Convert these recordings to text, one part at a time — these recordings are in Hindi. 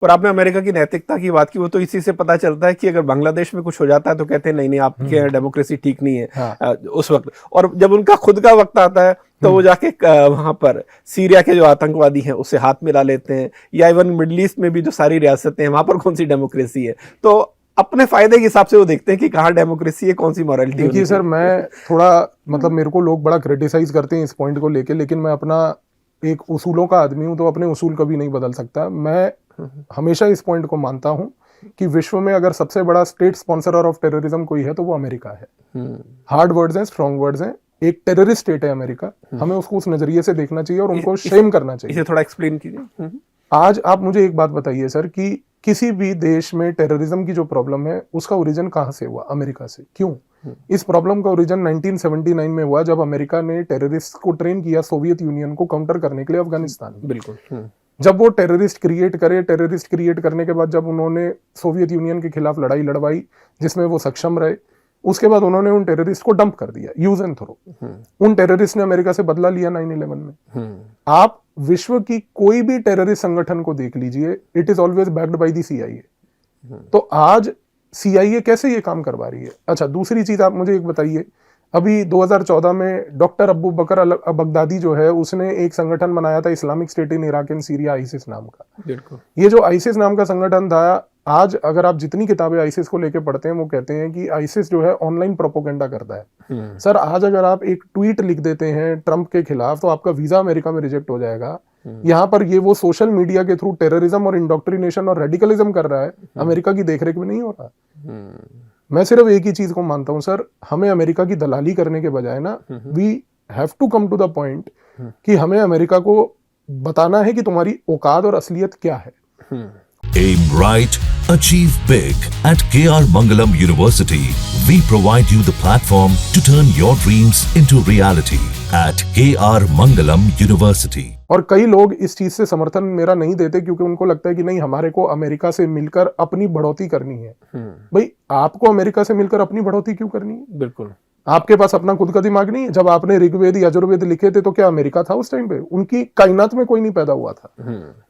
और आपने अमेरिका की नैतिकता की बात की, वो तो इसी से पता चलता है कि अगर बांग्लादेश में कुछ हो जाता है तो कहते हैं नहीं नहीं आपके यहाँ डेमोक्रेसी ठीक नहीं है। हाँ। उस वक्त, और जब उनका खुद का वक्त आता है तो वो जाके वहां पर सीरिया के जो आतंकवादी हैं उससे हाथ मिला लेते हैं, या इवन मिडिल ईस्ट में भी जो सारी रियासतें हैं वहां पर कौन सी डेमोक्रेसी है। तो अपने फायदे के हिसाब से वो देखते हैं कि कहाँ डेमोक्रेसी है, कौन सी मॉरलिटी। देखिए सर, मैं थोड़ा मतलब मेरे को लोग बड़ा क्रिटिसाइज करते हैं इस पॉइंट को लेके, लेकिन मैं अपना एक उसूलों का आदमी हूं, तो अपने उसूल कभी नहीं बदल सकता। मैं हमेशा इस पॉइंट को मानता हूं कि विश्व में अगर सबसे बड़ा स्टेट स्पॉन्सर ऑफ टेररिज्म कोई है तो वो अमेरिका है। हार्ड वर्ड्स हैं, स्ट्रॉन्ग वर्ड्स हैं, एक टेररिस्ट स्टेट है अमेरिका। हमें उसको उस नजरिए से देखना चाहिए और उनको शेम करना चाहिए। इसे थोड़ा एक्सप्लेन कीजिए। आज आप मुझे एक बात बताइए सर कि किसी भी देश में टेररिज्म की जो प्रॉब्लम है उसका ओरिजिन कहां से हुआ? अमेरिका से। क्यों? इस प्रॉब्लम का ओरिजिन 1979 में हुआ, जब अमेरिका ने टेररिस्ट को ट्रेन किया सोवियत यूनियन को काउंटर करने के लिए अफगानिस्तान में। बिल्कुल। जब वो टेररिस्ट क्रिएट करने के बाद जब उन्होंने सोवियत यूनियन के खिलाफ लड़ाई लड़वाई जिसमें वो सक्षम रहे, उसके बाद उन्होंने उन टेररिस्ट को डंप कर दिया, यूज एंड थ्रो। उन टेररिस्ट ने अमेरिका से बदला लिया 9/11 में। आप विश्व की कोई भी टेररिस्ट संगठन को देख लीजिए, it is always backed by the CIA। तो आज CIA कैसे ये काम करवा रही है? अच्छा, दूसरी चीज आप मुझे एक बताइए, अभी 2014 में डॉक्टर अबू बकर अल बगदादी जो है उसने एक संगठन बनाया था Islamic state in Iraq and Syria, ISIS नाम का। बिल्कुल। ये जो आईसिस नाम का संगठन था, आज अगर आप जितनी किताबें आईसिस को लेके पढ़ते हैं वो कहते हैं कि आईसिस जो है ऑनलाइन प्रोपोगेंडा करता है। सर, आज अगर आप एक ट्वीट लिख देते हैं ट्रंप के खिलाफ तो आपका वीजा अमेरिका में रिजेक्ट हो जाएगा। यहाँ पर ये वो सोशल मीडिया के थ्रू टेररिज्म और इंडोक्ट्रिनेशन और रेडिकलिज्म कर रहा है, अमेरिका की देखरेख में नहीं हो रहा। मैं सिर्फ एक ही चीज को मानता हूं सर, हमें अमेरिका की दलाली करने के बजाय ना, we have to come to the point कि हमें अमेरिका को बताना है कि तुम्हारी औकात और असलियत क्या है। Aim right, achieve big. At KR Mangalam University, we provide you the platform to turn your dreams into reality. At KR Mangalam University. और कई लोग इस चीज से समर्थन मेरा नहीं देते क्योंकि उनको लगता है कि नहीं, हमारे को अमेरिका से मिलकर अपनी बढ़ोतरी करनी है। भाई, आपको अमेरिका से मिलकर अपनी बढ़ोतरी क्यों करनी है? बिल्कुल। आपके पास अपना खुद का दिमाग नहीं है? जब आपने ऋग्वेद यजुर्वेद लिखे थे तो क्या अमेरिका था उस टाइम पे? उनकी कायनात में कोई नहीं पैदा हुआ था।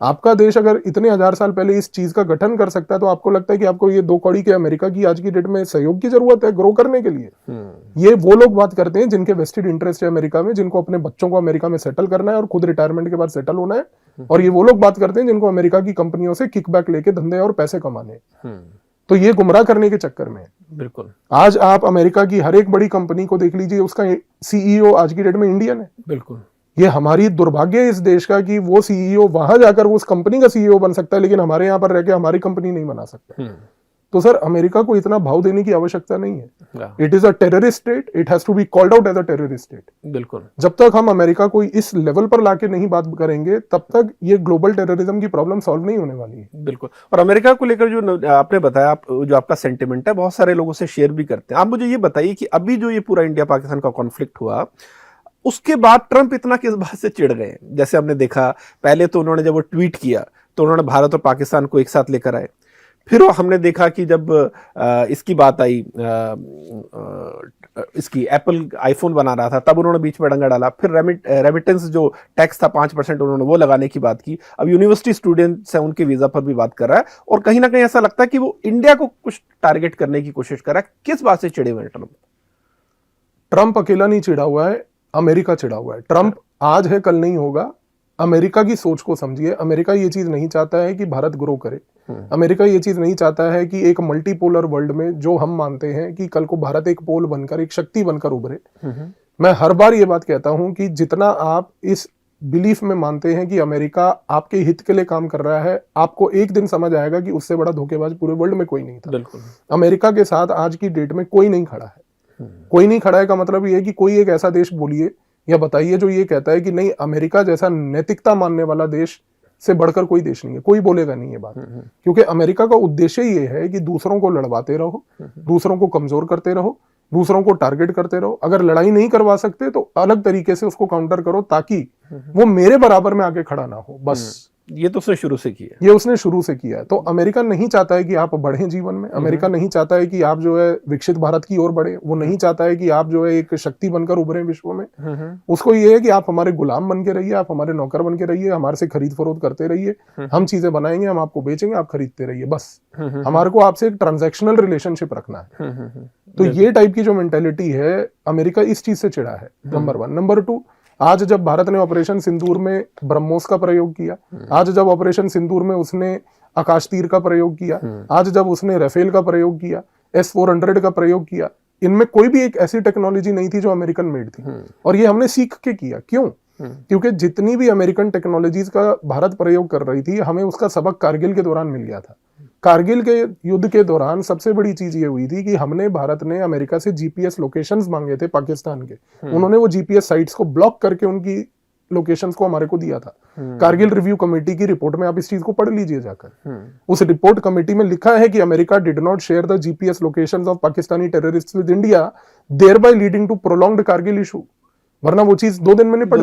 आपका देश अगर इतने हजार साल पहले इस चीज का गठन कर सकता है तो आपको लगता है कि आपको ये 2 कौड़ी के अमेरिका की आज की डेट में सहयोग की जरूरत है ग्रो करने के लिए? ये वो लोग बात करते हैं जिनके वेस्टेड इंटरेस्ट है अमेरिका में, जिनको अपने बच्चों को अमेरिका में सेटल करना है और खुद रिटायरमेंट के बाद सेटल होना है। और ये वो लोग बात करते हैं जिनको अमेरिका की कंपनियों से किकबैक लेके धंधे और पैसे कमाने। तो ये गुमराह करने के चक्कर में है। बिल्कुल। आज आप अमेरिका की हर एक बड़ी कंपनी को देख लीजिए, उसका CEO आज की डेट में इंडियन है। बिल्कुल। ये हमारी दुर्भाग्य है इस देश का कि वो CEO वहां जाकर वो उस कंपनी का CEO बन सकता है, लेकिन हमारे यहाँ पर रह के हमारी कंपनी नहीं बना सकता। तो सर, अमेरिका को इतना भाव देने की आवश्यकता नहीं है। It is a terrorist state, it has to be called out as a terrorist state. बिल्कुल। जब तक हम अमेरिका को इस लेवल पर लाके नहीं बात करेंगे तब तक ये ग्लोबल टेररिज्म की प्रॉब्लम सॉल्व नहीं होने वाली है। बिल्कुल। और अमेरिका को लेकर जो आपने बताया, जो आपका सेंटिमेंट है, बहुत सारे लोगों से शेयर भी करते हैं। आप मुझे ये बताइए कि अभी जो ये पूरा इंडिया पाकिस्तान का कॉन्फ्लिक्ट हुआ, उसके बाद ट्रंप इतना किस बात से चिढ़ गए? जैसे हमने देखा, पहले तो उन्होंने जब वो ट्वीट किया तो उन्होंने भारत और पाकिस्तान को एक साथ लेकर आए। फिर हमने देखा कि जब इसकी बात आई, इसकी एप्पल आईफोन बना रहा था, तब उन्होंने बीच में डंगा डाला। फिर रेमिटेंस जो टैक्स था 5% उन्होंने वो लगाने की बात की। अब यूनिवर्सिटी स्टूडेंट्स हैं, उनके वीजा पर भी बात कर रहा है। और कहीं ना कहीं ऐसा लगता है कि वो इंडिया को कुछ टारगेट करने की कोशिश कर रहा है। किस बात से चिड़े हुए हैं ट्रंप? ट्रंप अकेला नहीं चिढ़ा हुआ है, अमेरिका चिढ़ा हुआ है। ट्रंप आज है कल नहीं होगा। अमेरिका की सोच को समझिए। अमेरिका ये चीज नहीं चाहता है कि भारत ग्रो करे। अमेरिका ये चीज नहीं चाहता है कि एक मल्टीपोलर वर्ल्ड में जो हम मानते हैं कि कल को भारत एक पोल बनकर, एक शक्ति बनकर उभरे। मैं हर बार ये बात कहता हूं कि जितना आप इस बिलीफ में मानते हैं कि अमेरिका आपके हित के लिए काम कर रहा है, आपको एक दिन समझ आएगा कि उससे बड़ा धोखेबाज पूरे वर्ल्ड में कोई नहीं था। बिल्कुल। अमेरिका के साथ आज की डेट में कोई नहीं खड़ा है। कोई नहीं खड़ा है का मतलब ये है कि कोई एक ऐसा देश बोलिए या बताइए जो ये कहता है कि नहीं, अमेरिका जैसा नैतिकता मानने वाला देश से बढ़कर कोई देश नहीं है। कोई बोलेगा नहीं ये बात, क्योंकि अमेरिका का उद्देश्य ये है कि दूसरों को लड़वाते रहो, दूसरों को कमजोर करते रहो, दूसरों को टारगेट करते रहो। अगर लड़ाई नहीं करवा सकते तो अलग तरीके से उसको काउंटर करो ताकि वो मेरे बराबर में आके खड़ा ना हो, बस। ये तो उसने शुरू से किया। ये उसने शुरू से किया है। तो अमेरिका नहीं चाहता है कि आप बढ़ें जीवन में, अमेरिका नहीं चाहता है कि आप जो है विकसित भारत की ओर बढ़े, वो नहीं चाहता है कि आप जो है एक शक्ति बनकर उभरें विश्व में। उसको ये है कि आप हमारे गुलाम बन के रहिए, आप हमारे नौकर बन के रहिए, हमारे से खरीद फरोख्त करते रहिए, हम चीजें बनाएंगे, हम आपको बेचेंगे, आप खरीदते रहिए, बस हमारे को आपसे एक ट्रांजैक्शनल रिलेशनशिप रखना है। तो ये टाइप की जो मेंटेलिटी है, अमेरिका इस चीज से चिढ़ा है, नंबर 1। नंबर 2, आज जब भारत ने ऑपरेशन सिंदूर में ब्रह्मोस का प्रयोग किया, आज जब ऑपरेशन सिंदूर में उसने आकाश तीर का प्रयोग किया, आज जब उसने राफेल का प्रयोग किया, S-400 का प्रयोग किया, इनमें कोई भी एक ऐसी टेक्नोलॉजी नहीं थी जो अमेरिकन मेड थी। और ये हमने सीख के किया। क्यों? क्योंकि जितनी भी अमेरिकन टेक्नोलॉजीज का भारत प्रयोग कर रही थी, हमें उसका सबक कारगिल के दौरान मिल गया था। कारगिल के युद्ध के दौरान सबसे बड़ी चीज ये हुई थी कि भारत ने अमेरिका से जीपीएस लोकेशंस मांगे थे पाकिस्तान के, उन्होंने वो जीपीएस साइट्स को ब्लॉक करके उनकी लोकेशंस को हमारे को दिया था। कारगिल रिव्यू कमेटी की रिपोर्ट में आप इस चीज को पढ़ लीजिए जाकर। उस रिपोर्ट कमेटी में लिखा है कि America did not share the GPS locations of Pakistani terrorists with India, thereby leading to prolonged Kargil issue. वरना वो चीज 2 दिन में निपट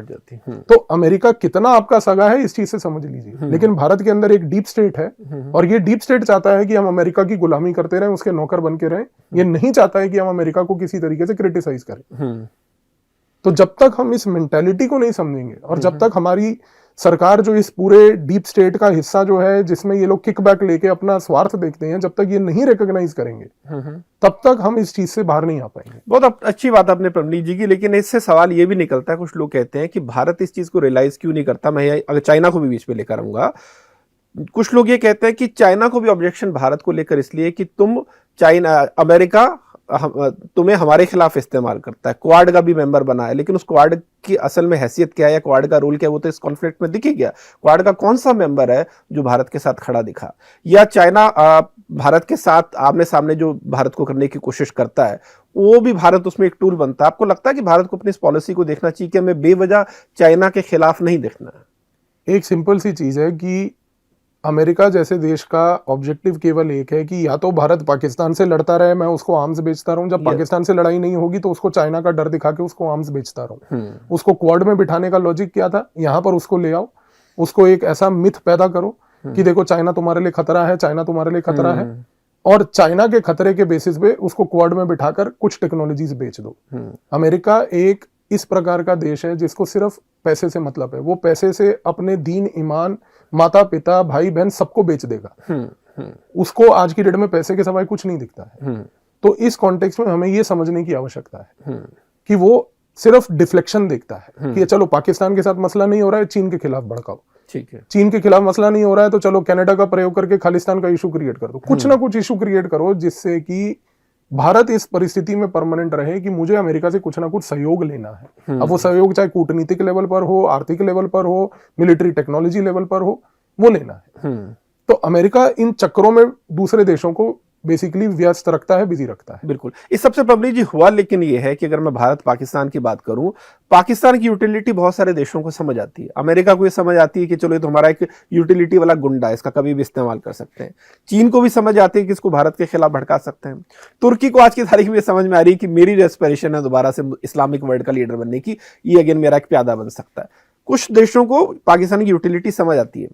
जाती। तो अमेरिका कितना आपका सगा है इस चीज से समझ लीजिए। लेकिन भारत के अंदर एक डीप स्टेट है, और ये डीप स्टेट चाहता है कि हम अमेरिका की गुलामी करते रहें, उसके नौकर बन के रहें। ये नहीं चाहता है कि हम अमेरिका को किसी तरीके से क्रिटिसाइज करें। तो जब तक हम इस मेंटालिटी को नहीं समझेंगे, और जब तक हमारी सरकार जो इस पूरे डीप स्टेट का हिस्सा जो है, जिसमें ये लोग किकबैक लेके अपना स्वार्थ देखते हैं, जब तक ये नहीं रिकॉग्नाइज करेंगे, तब तक हम इस चीज से बाहर नहीं आ पाएंगे। बहुत अच्छी बात आपने प्रवनीत जी की, लेकिन इससे सवाल ये भी निकलता है, कुछ लोग कहते हैं कि भारत इस चीज को रियलाइज क्यों नहीं करता। मैं अगर चाइना को भी बीच में लेकर आऊंगा, कुछ लोग ये कहते हैं कि चाइना को भी ऑब्जेक्शन भारत को लेकर इसलिए कि अमेरिका तुम्हें हमारे खिलाफ इस्तेमाल करता है, क्वाड का भी मेंबर बना है, लेकिन उस क्वाड की असल में हैसियत क्या है या क्वाड का रोल क्या है, वो तो इस कॉन्फ्लिक्ट में दिख ही गया। क्वाड का कौन सा मेंबर है जो भारत के साथ खड़ा दिखा, या चाइना भारत के साथ आमने सामने जो भारत को करने की कोशिश करता है, वो भी भारत उसमें एक टूल बनता है। आपको लगता है कि भारत को अपनी इस पॉलिसी को देखना चाहिए कि हमें बेवजह चाइना के खिलाफ नहीं देखना है? एक सिंपल सी चीज है कि अमेरिका जैसे देश का ऑब्जेक्टिव केवल एक है कि या तो भारत पाकिस्तान से लड़ता रहे, मैं उसको आर्म्स बेचता रहूं, जब पाकिस्तान से लड़ाई नहीं होगी तो उसको चाइना का डर दिखा के उसको आर्म्स बेचता रहूं। उसको क्वाड में बिठाने का लॉजिक क्या था? यहां पर उसको ले आओ, उसको एक ऐसा मिथ पैदा करो कि देखो चाइना तुम्हारे लिए खतरा है, चाइना तुम्हारे लिए खतरा है, और चाइना के खतरे के बेसिस पे उसको क्वाड में बिठाकर कुछ टेक्नोलॉजीज बेच दो। अमेरिका एक इस प्रकार का देश है जिसको सिर्फ पैसे से मतलब है। वो पैसे से अपने दीन, ईमान, माता पिता, भाई बहन सबको बेच देगा। उसको आज की डेट में पैसे के सिवाय कुछ नहीं दिखता है। तो इस कॉन्टेक्स्ट में हमें ये समझने की आवश्यकता है कि वो सिर्फ डिफ्लेक्शन देखता है कि चलो पाकिस्तान के साथ मसला नहीं हो रहा है, चीन के खिलाफ भड़काओ, ठीक है, चीन के खिलाफ मसला नहीं हो रहा है तो चलो कनाडा का प्रयोग करके खालिस्तान का इशू क्रिएट कर दो। कुछ ना कुछ इशू क्रिएट करो जिससे कि भारत इस परिस्थिति में परमानेंट रहे कि मुझे अमेरिका से कुछ ना कुछ सहयोग लेना है। अब वो सहयोग चाहे कूटनीतिक लेवल पर हो, आर्थिक लेवल पर हो, मिलिट्री टेक्नोलॉजी लेवल पर हो, वो लेना है। तो अमेरिका इन चक्रों में दूसरे देशों को बेसिकली व्यस्त रखता है, बिजी रखता है। बिल्कुल, इस सबसे प्रबली जी हुआ, लेकिन ये है कि अगर मैं भारत पाकिस्तान की बात करूं, पाकिस्तान की यूटिलिटी बहुत सारे देशों को समझ आती है। अमेरिका को ये समझ आती है कि चलो ये तो हमारा एक यूटिलिटी वाला गुंडा है, इसका कभी भी इस्तेमाल कर सकते हैं। चीन को भी समझ आती है कि इसको भारत के खिलाफ भड़का सकते हैं। तुर्की को आज की तारीख में समझ में आ रही है कि मेरी जो एस्पिरेशन है दोबारा से इस्लामिक वर्ल्ड का लीडर बनने की, ये अगेन मेरा एक प्यादा बन सकता है। कुछ देशों को पाकिस्तान की यूटिलिटी समझ आती है।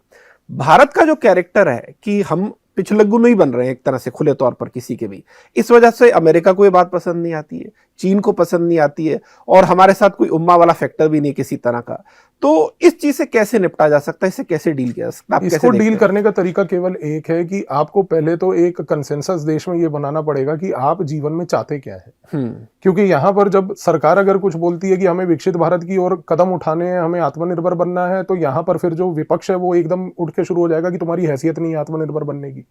भारत का जो कैरेक्टर है कि हम पिछलग्गू नहीं बन रहे हैं एक तरह से खुले तौर पर किसी के भी, इस वजह से अमेरिका को ये बात पसंद नहीं आती है, चीन को पसंद नहीं आती है, और हमारे साथ कोई उम्मा वाला फैक्टर भी नहीं किसी तरह का। तो इस चीज से कैसे निपटा जा सकता है, इससे कैसे डील किया जा सकता है? इसको डील करने का तरीका केवल एक है कि आपको पहले तो एक कंसेंसस देश में ये बनाना पड़ेगा कि आप जीवन में चाहते क्या है। क्योंकि यहाँ पर जब सरकार अगर कुछ बोलती है कि हमें विकसित भारत की ओर कदम उठाने हैं, हमें आत्मनिर्भर बनना है, तो यहाँ पर फिर जो विपक्ष है वो एकदम उठ के शुरू हो जाएगा कि तुम्हारी हैसियत नहीं है आत्मनिर्भर बनने की।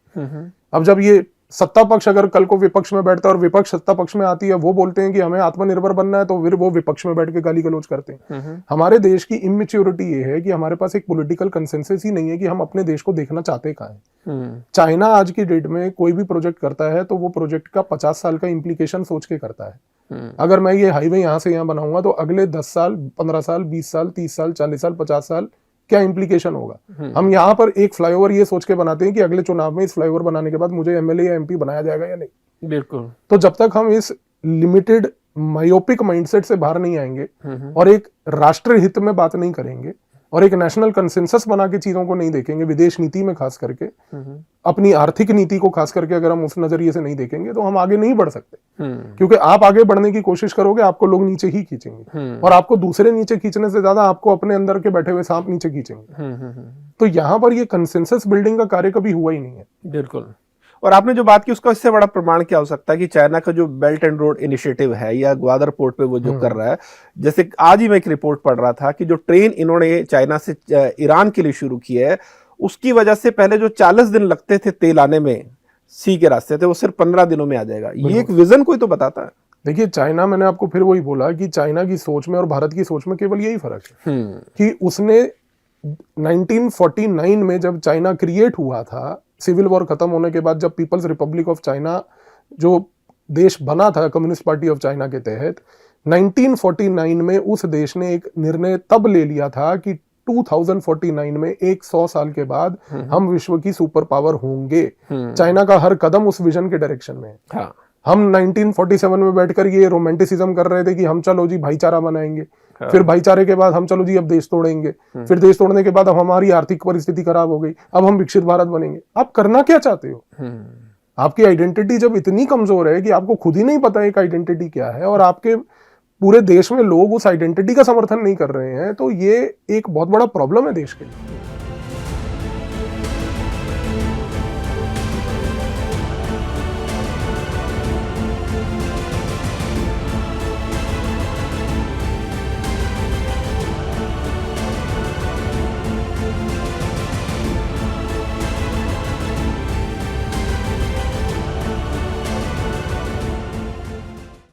अब जब ये सत्ता पक्ष अगर कल को विपक्ष में बैठता है और विपक्ष सत्ता पक्ष में आती है, वो बोलते हैं कि हमें आत्मनिर्भर बनना है, तो फिर वो विपक्ष में बैठ के गाली गलौज करते हैं। हमारे देश की इमेच्योरिटी ये है कि हमारे पास एक पॉलिटिकल कंसेंसस ही नहीं है कि हम अपने देश को देखना चाहते कहाँ हैं। चाइना आज की डेट में कोई भी प्रोजेक्ट करता है तो वो प्रोजेक्ट का 50 साल का इम्प्लीकेशन सोच के करता है। अगर मैं ये हाईवे यहाँ से यहाँ बनाऊंगा तो अगले 10 साल, 15 साल, 20 साल, 30 साल, 40 साल, 50 साल क्या इंप्लीकेशन होगा। हम यहाँ पर एक फ्लाईओवर ये सोच के बनाते हैं कि अगले चुनाव में इस फ्लाईओवर बनाने के बाद मुझे एमएलए या एमपी बनाया जाएगा या नहीं। बिल्कुल। तो जब तक हम इस लिमिटेड मायोपिक माइंडसेट से बाहर नहीं आएंगे और एक राष्ट्र हित में बात नहीं करेंगे और एक नेशनल कंसेंसस बना के चीजों को नहीं देखेंगे, विदेश नीति में खास करके, अपनी आर्थिक नीति को खास करके अगर हम उस नजरिए से नहीं देखेंगे तो हम आगे नहीं बढ़ सकते। क्योंकि आप आगे बढ़ने की कोशिश करोगे आपको लोग नीचे ही खींचेंगे, और आपको दूसरे नीचे खींचने से ज्यादा आपको अपने अंदर के बैठे हुए सांप नीचे खींचेंगे। तो यहाँ पर ये कंसेंसस बिल्डिंग का कार्य कभी हुआ ही नहीं है। बिल्कुल। और आपने जो बात की उसका इससे बड़ा प्रमाण क्या हो सकता है कि चाइना का जो बेल्ट एंड रोड इनिशिएटिव है या ग्वादर पोर्ट पे वो जो कर रहा है, जैसे आज ही मैं एक रिपोर्ट पढ़ रहा था कि जो ट्रेन इन्होंने चाइना से ईरान के लिए शुरू की है, उसकी वजह से पहले जो 40 दिन लगते थे तेल आने में सी के रास्ते थे, वो सिर्फ 15 दिनों में आ जाएगा। ये एक विजन कोई तो बताता है। देखिए चाइना, मैंने आपको फिर वही बोला कि चाइना की सोच में और भारत की सोच में केवल यही फर्क है कि उसने 1949 में जब चाइना क्रिएट हुआ था, सिविल वॉर खत्म होने के बाद, जब पीपल्स रिपब्लिक ऑफ चाइना जो देश बना था कम्युनिस्ट पार्टी ऑफ चाइना के तहत, 1949 में उस देश ने एक निर्णय तब ले लिया था कि 2049 में 100 साल के बाद हम विश्व की सुपर पावर होंगे। चाइना का हर कदम उस विजन के डायरेक्शन में है। हाँ। हम 1947 में बैठकर ये रोमांटिसिज्म कर रहे थे कि हम चलो जी भाईचारा बनाएंगे, फिर भाईचारे के बाद हम चलो जी अब देश तोड़ेंगे, फिर देश तोड़ने के बाद अब हमारी आर्थिक परिस्थिति खराब हो गई, अब हम विकसित भारत बनेंगे। आप करना क्या चाहते हो? आपकी आइडेंटिटी जब इतनी कमजोर है कि आपको खुद ही नहीं पता है कि आइडेंटिटी क्या है, और आपके पूरे देश में लोग उस आइडेंटिटी का समर्थन नहीं कर रहे हैं, तो ये एक बहुत बड़ा प्रॉब्लम है देश के लिए।